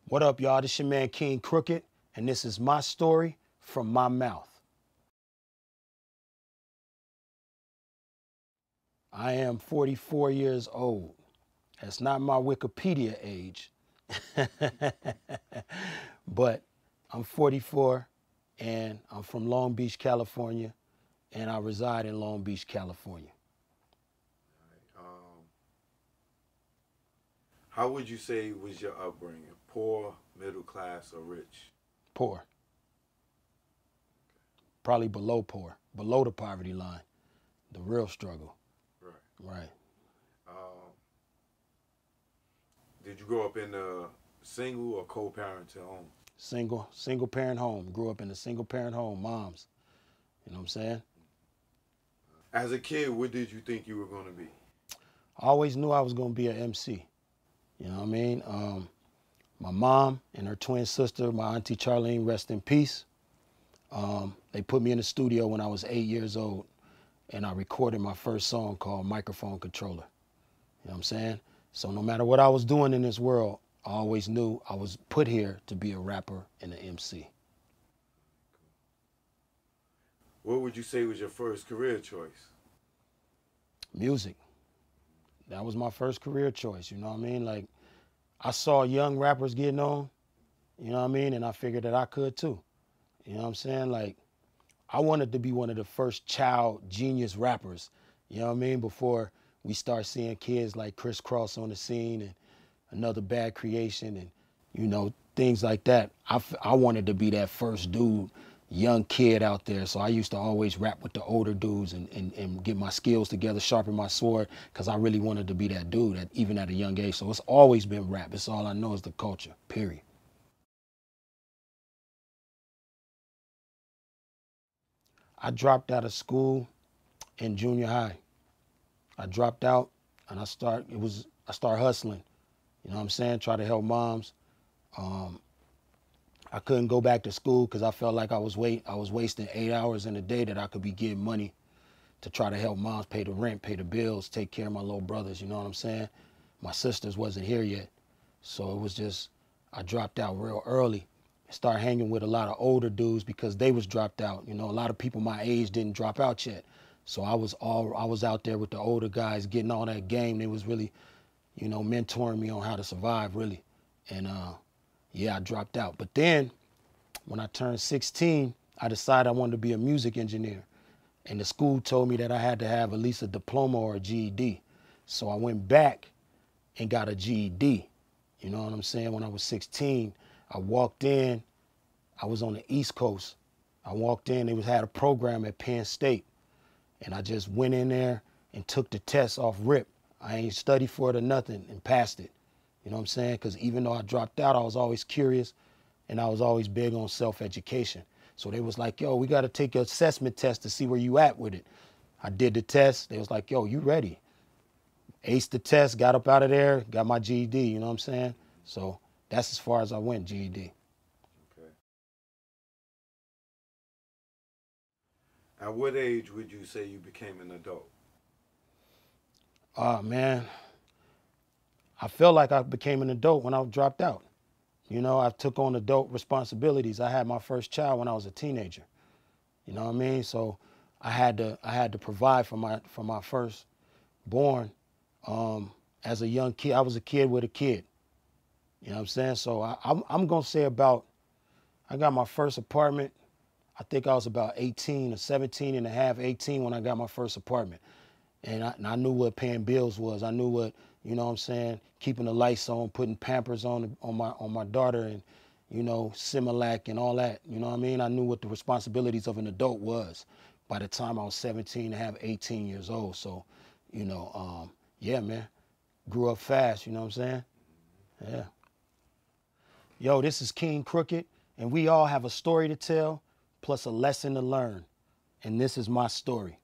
What up, y'all? This your man King Crooked, and this is my story from my mouth. I am 44 years old. That's not my Wikipedia age. But I'm 44, and I'm from Long Beach, California, and I reside in Long Beach, California. How would you say was your upbringing? Poor, middle class, or rich? Poor. Probably below poor, below the poverty line, the real struggle. Right. Right. Um, did you grow up in a single or co-parented home? Single parent home. Grew up in a single parent home, moms. You know what I'm saying? As a kid, what did you think you were going to be? I always knew I was going to be an MC. You know what I mean? My mom and her twin sister, my auntie Charlene, rest in peace. They put me in the studio when I was 8 years old, and I recorded my first song called Microphone Controller. You know what I'm saying? So no matter what I was doing in this world, I always knew I was put here to be a rapper and an MC. What would you say was your first career choice? Music. That was my first career choice, you know what I mean? Like, I saw young rappers getting on, you know what I mean? And I figured that I could too. You know what I'm saying? Like, I wanted to be one of the first child genius rappers, you know what I mean? Before we start seeing kids like Criss Cross on the scene and Another Bad Creation and, you know, things like that. I wanted to be that first dude, young kid out there. So I used to always rap with the older dudes and get my skills together, sharpen my sword, because I really wanted to be that dude, even at a young age. So it's always been rap. It's all I know is the culture, period. I dropped out of school in junior high. I dropped out and I started hustling. You know what I'm saying? Try to help moms. I couldn't go back to school because I felt like I was wasting 8 hours in a day that I could be getting money to try to help moms pay the rent, pay the bills, take care of my little brothers. You know what I'm saying? My sisters wasn't here yet. So it was just, I dropped out real early. Started hanging with a lot of older dudes because they was dropped out. You know, a lot of people my age didn't drop out yet. So I was out there with the older guys getting all that game. They was really, you know, mentoring me on how to survive really. And yeah, I dropped out. But then when I turned 16, I decided I wanted to be a music engineer. And the school told me that I had to have at least a diploma or a GED. So I went back and got a GED. You know what I'm saying? When I was 16, I walked in. I was on the East Coast. I walked in. They had a program at Penn State. And I just went in there and took the test off rip. I ain't studied for it or nothing and passed it. You know what I'm saying? Because even though I dropped out, I was always curious and I was always big on self-education. So they was like, yo, we got to take your assessment test to see where you at with it. I did the test. They was like, yo, you ready? Aced the test, got up out of there, got my GED, you know what I'm saying? So that's as far as I went, GED. Okay. At what age would you say you became an adult? Oh, man. I felt like I became an adult when I dropped out. You know, I took on adult responsibilities. I had my first child when I was a teenager. You know what I mean? So I had to provide for my firstborn as a young kid. I was a kid with a kid. You know what I'm saying? So I'm gonna say I got my first apartment. I think I was about 18 or 17 and a half, 18 when I got my first apartment. And I knew what paying bills was. I knew what, you know what I'm saying, keeping the lights on, putting Pampers on my daughter and, you know, Similac and all that. You know what I mean? I knew what the responsibilities of an adult was by the time I was 17 and a half, 18 years old. So, you know, yeah, man, grew up fast, you know what I'm saying? Yeah. Yo, this is King Crooked, and we all have a story to tell, plus a lesson to learn. And this is my story.